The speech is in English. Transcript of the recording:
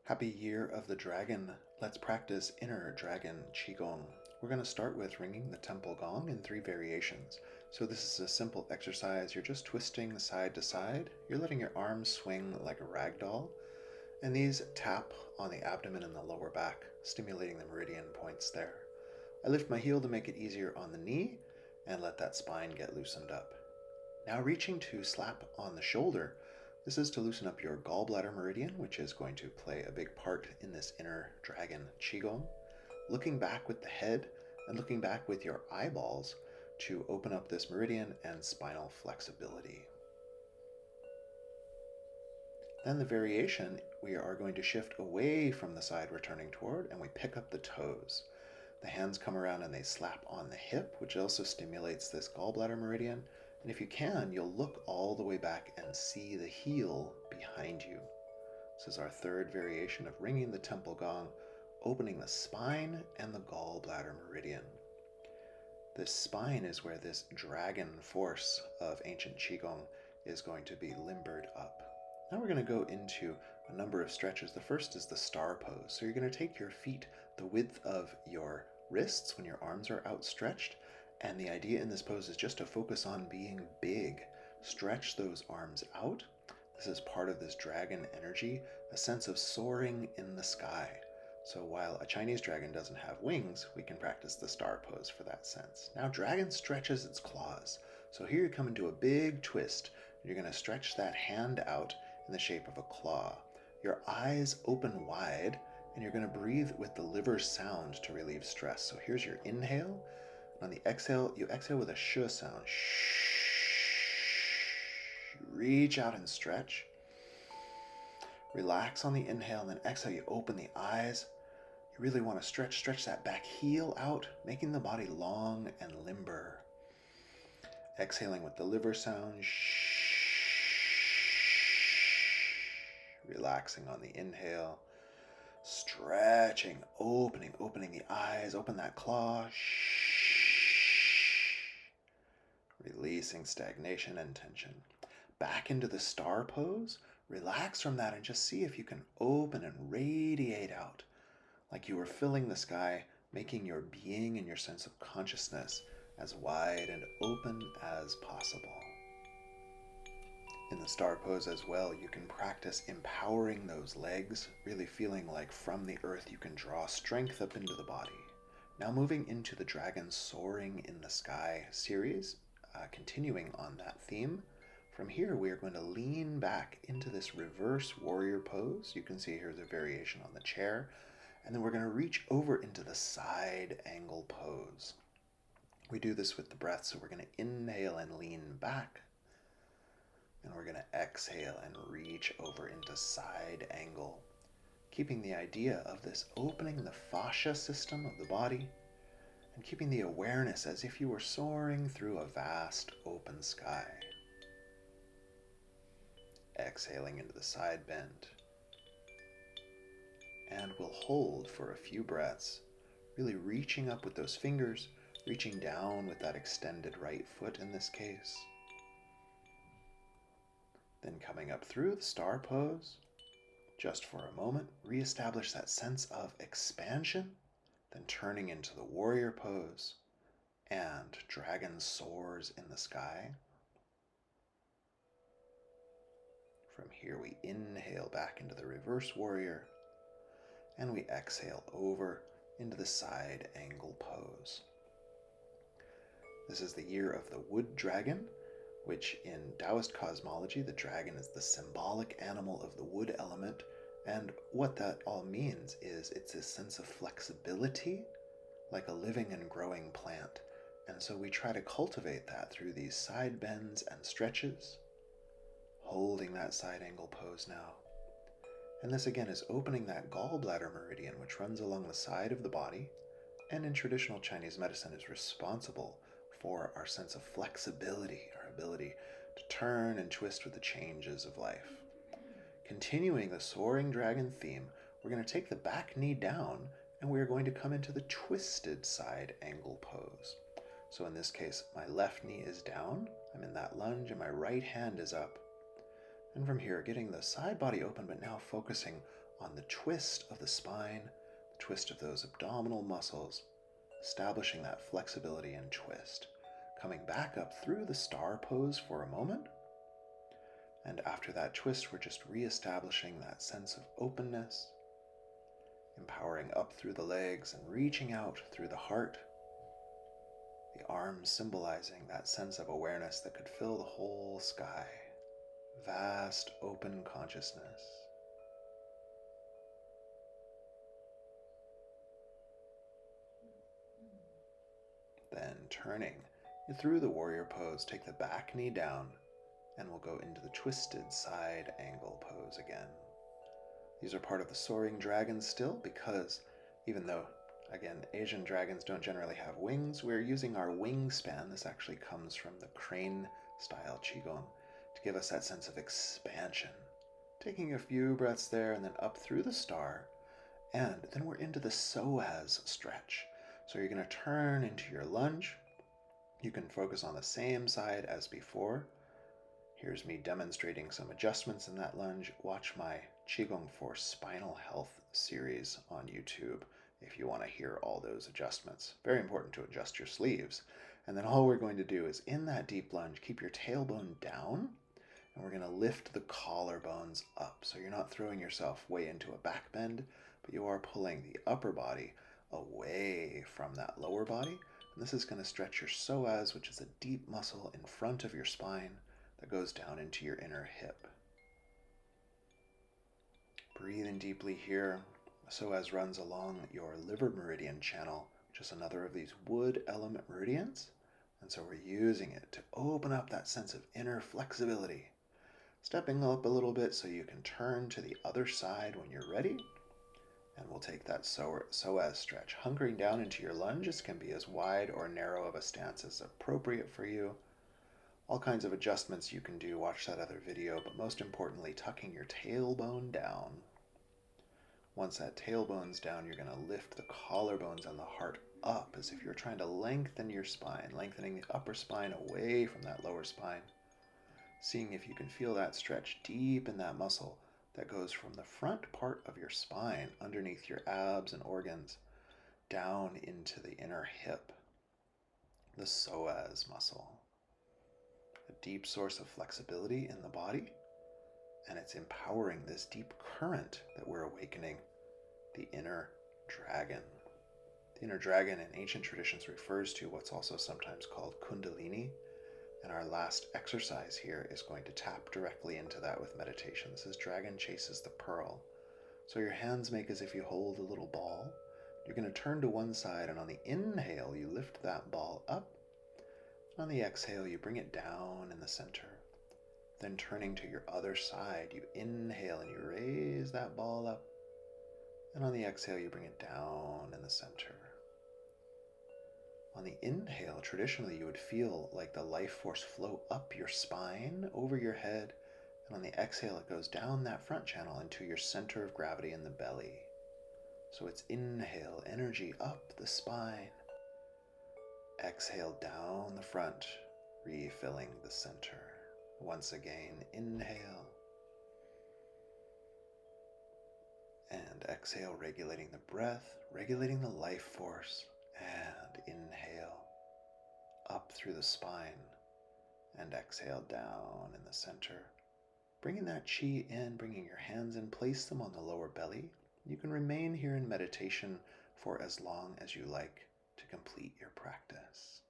Happy Year of the Dragon. Let's practice inner Dragon Qigong. We're going to start with ringing the temple gong in 3 variations. So this is a simple exercise. You're just twisting side to side. You're letting your arms swing like a rag doll. And these tap on the abdomen and the lower back, stimulating the meridian points there. I lift my heel to make it easier on the knee and let that spine get loosened up. Now reaching to slap on the shoulder. This is to loosen up your gallbladder meridian, which is going to play a big part in this inner Dragon Qigong. Looking back with the head and looking back with your eyeballs to open up this meridian and spinal flexibility. Then the variation, we are going to shift away from the side we're turning toward, and we pick up the toes. The hands come around and they slap on the hip, which also stimulates this gallbladder meridian. And if you can, you'll look all the way back and see the heel behind you. This is our 3rd variation of ringing the temple gong, opening the spine and the gallbladder meridian. This spine is where this dragon force of ancient Qigong is going to be limbered up. Now we're going to go into a number of stretches. The first is the star pose. So you're going to take your feet the width of your wrists when your arms are outstretched. And the idea in this pose is just to focus on being big. Stretch those arms out. This is part of this dragon energy, a sense of soaring in the sky. So while a Chinese dragon doesn't have wings, we can practice the star pose for that sense. Now dragon stretches its claws. So here you come into a big twist. You're going to stretch that hand out in the shape of a claw. Your eyes open wide, and you're going to breathe with the liver sound to relieve stress. So here's your inhale. On the exhale, you exhale with a sh sound. Shh. Reach out and stretch. Relax on the inhale, and then exhale, you open the eyes. You really want to stretch that back heel out, making the body long and limber. Exhaling with the liver sound. Shh. Relaxing on the inhale. Stretching, opening the eyes, open that claw. Releasing stagnation and tension. Back into the star pose. Relax from that and just see if you can open and radiate out like you were filling the sky, making your being and your sense of consciousness as wide and open as possible. In the star pose as well, you can practice empowering those legs, really feeling like from the earth you can draw strength up into the body. Now moving into the Dragon Soaring in the Sky series, continuing on that theme. From here we are going to lean back into this reverse warrior pose. You can see here's a variation on the chair. And then we're going to reach over into the side angle pose. We do this with the breath, so we're going to inhale and lean back. And we're going to exhale and reach over into side angle, keeping the idea of this opening the fascia system of the body and keeping the awareness as if you were soaring through a vast open sky. Exhaling into the side bend. And we'll hold for a few breaths, really reaching up with those fingers, reaching down with that extended right foot in this case. Then coming up through the star pose, just for a moment, reestablish that sense of expansion, then turning into the warrior pose, and dragon soars in the sky. From here we inhale back into the reverse warrior, and we exhale over into the side angle pose. This is the year of the wood dragon, which in Taoist cosmology, the dragon is the symbolic animal of the wood element. And what that all means is it's a sense of flexibility, like a living and growing plant. And so we try to cultivate that through these side bends and stretches, holding that side angle pose now. And this again is opening that gallbladder meridian, which runs along the side of the body, and in traditional Chinese medicine is responsible for our sense of flexibility, our ability to turn and twist with the changes of life. Continuing the soaring dragon theme, we're going to take the back knee down and we're going to come into the twisted side angle pose. So in this case, my left knee is down, I'm in that lunge, and my right hand is up. And from here, getting the side body open, but now focusing on the twist of the spine, the twist of those abdominal muscles, establishing that flexibility and twist. Coming back up through the star pose for a moment. And after that twist, we're just reestablishing that sense of openness, empowering up through the legs and reaching out through the heart. The arms symbolizing that sense of awareness that could fill the whole sky. Vast, open consciousness. Then turning through the warrior pose, take the back knee down, and we'll go into the twisted side angle pose again. These are part of the soaring dragon still, because even though, again, Asian dragons don't generally have wings, we're using our wingspan. This actually comes from the crane style Qigong to give us that sense of expansion. Taking a few breaths there and then up through the star, and then we're into the Soaz stretch. So you're going to turn into your lunge. You can focus on the same side as before. Here's me demonstrating some adjustments in that lunge. Watch my Qigong for Spinal Health series on YouTube if you want to hear all those adjustments. Very important to adjust your sleeves. And then all we're going to do is in that deep lunge, keep your tailbone down, and we're going to lift the collarbones up. So you're not throwing yourself way into a back bend, but you are pulling the upper body away from that lower body. And this is going to stretch your psoas, which is a deep muscle in front of your spine that goes down into your inner hip. Breathe in deeply here. Soaz runs along your liver meridian channel, which is another of these wood element meridians. And so we're using it to open up that sense of inner flexibility. Stepping up a little bit so you can turn to the other side when you're ready. And we'll take that Soaz stretch. Hunkering down into your lunges can be as wide or narrow of a stance as appropriate for you. All kinds of adjustments you can do. Watch that other video, but most importantly, tucking your tailbone down. Once that tailbone's down, you're going to lift the collarbones and the heart up as if you're trying to lengthen your spine, lengthening the upper spine away from that lower spine. Seeing if you can feel that stretch deep in that muscle that goes from the front part of your spine, underneath your abs and organs, down into the inner hip, the psoas muscle. A deep source of flexibility in the body, and it's empowering this deep current that we're awakening, the inner dragon. The inner dragon in ancient traditions refers to what's also sometimes called kundalini, and our last exercise here is going to tap directly into that with meditation. This is Dragon Chases the Pearl. So your hands make as if you hold a little ball. You're going to turn to one side, and on the inhale, you lift that ball up. On the exhale, you bring it down in the center. Then turning to your other side, you inhale and you raise that ball up. And on the exhale, you bring it down in the center. On the inhale, traditionally, you would feel like the life force flow up your spine, over your head. And on the exhale, it goes down that front channel into your center of gravity in the belly. So it's inhale, energy up the spine. Exhale down the front, refilling the center. Once again, inhale. And exhale, regulating the breath, regulating the life force. And inhale, up through the spine. And exhale down in the center. Bringing that chi in, bringing your hands in, place them on the lower belly. You can remain here in meditation for as long as you like to complete your practice.